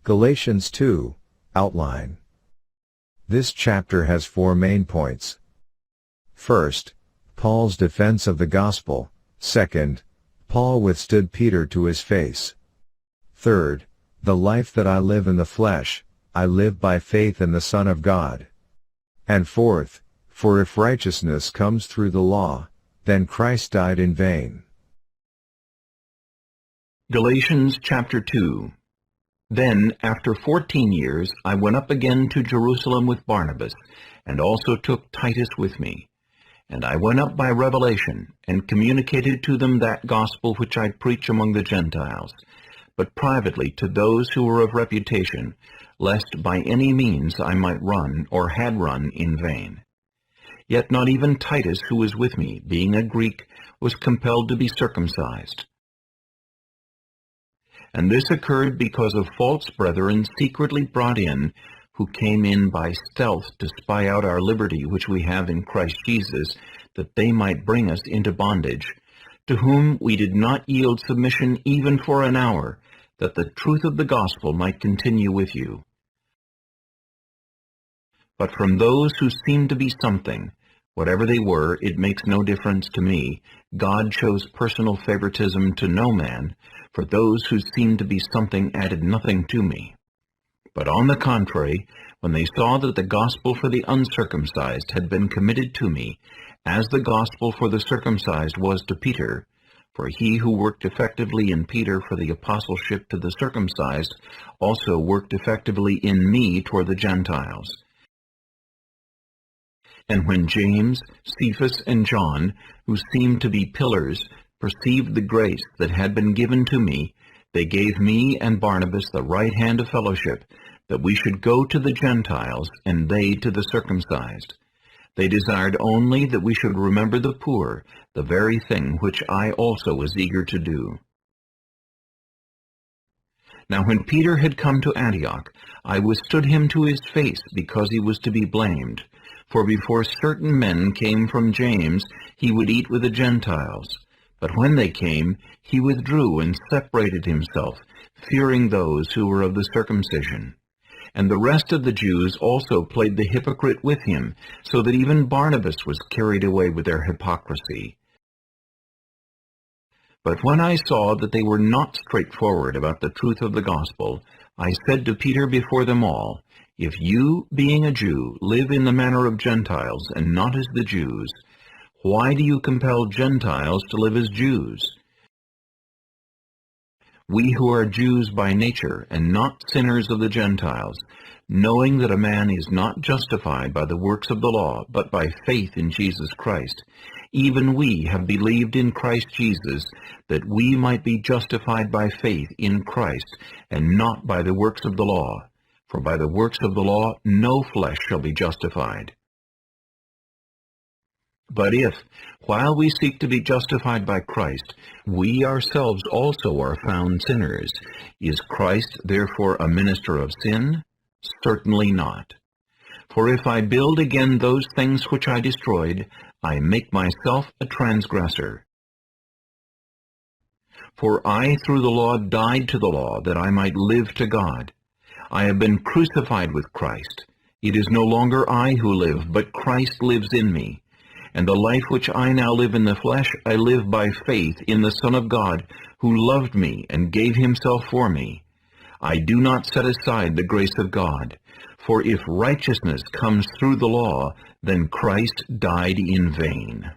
Galatians 2, Outline. This chapter has 4 main points. First, Paul's defense of the gospel. Second, Paul withstood Peter to his face. Third, the life that I live in the flesh, I live by faith in the Son of God. And fourth, for if righteousness comes through the law, then Christ died in vain. Galatians chapter 2. Then, after 14 years, I went up again to Jerusalem with Barnabas, and also took Titus with me. And I went up by revelation, and communicated to them that gospel which I preach among the Gentiles, but privately to those who were of reputation, lest by any means I might run, or had run, in vain. Yet not even Titus, who was with me, being a Greek, was compelled to be circumcised. And this occurred because of false brethren secretly brought in, who came in by stealth to spy out our liberty which we have in Christ Jesus, that they might bring us into bondage, to whom we did not yield submission even for an hour, that the truth of the gospel might continue with you. But from those who seemed to be something, whatever they were, it makes no difference to me. God chose personal favoritism to no man, for those who seemed to be something added nothing to me. But on the contrary, when they saw that the gospel for the uncircumcised had been committed to me, as the gospel for the circumcised was to Peter, for he who worked effectively in Peter for the apostleship to the circumcised also worked effectively in me toward the Gentiles. And when James, Cephas, and John, who seemed to be pillars, perceived the grace that had been given to me, they gave me and Barnabas the right hand of fellowship, that we should go to the Gentiles, and they to the circumcised. They desired only that we should remember the poor, the very thing which I also was eager to do. Now when Peter had come to Antioch, I withstood him to his face, because he was to be blamed. For before certain men came from James, he would eat with the Gentiles. But when they came, he withdrew and separated himself, fearing those who were of the circumcision. And the rest of the Jews also played the hypocrite with him, so that even Barnabas was carried away with their hypocrisy. But when I saw that they were not straightforward about the truth of the gospel, I said to Peter before them all, If you, being a Jew, live in the manner of Gentiles, and not as the Jews, why do you compel Gentiles to live as Jews? We who are Jews by nature, and not sinners of the Gentiles, knowing that a man is not justified by the works of the law, but by faith in Jesus Christ, even we have believed in Christ Jesus, that we might be justified by faith in Christ, and not by the works of the law. For by the works of the law no flesh shall be justified. But if, while we seek to be justified by Christ, we ourselves also are found sinners, is Christ therefore a minister of sin? Certainly not. For if I build again those things which I destroyed, I make myself a transgressor. For I through the law died to the law, that I might live to God. I have been crucified with Christ. It is no longer I who live, but Christ lives in me. And the life which I now live in the flesh, I live by faith in the Son of God, who loved me and gave himself for me. I do not set aside the grace of God. For if righteousness comes through the law, then Christ died in vain.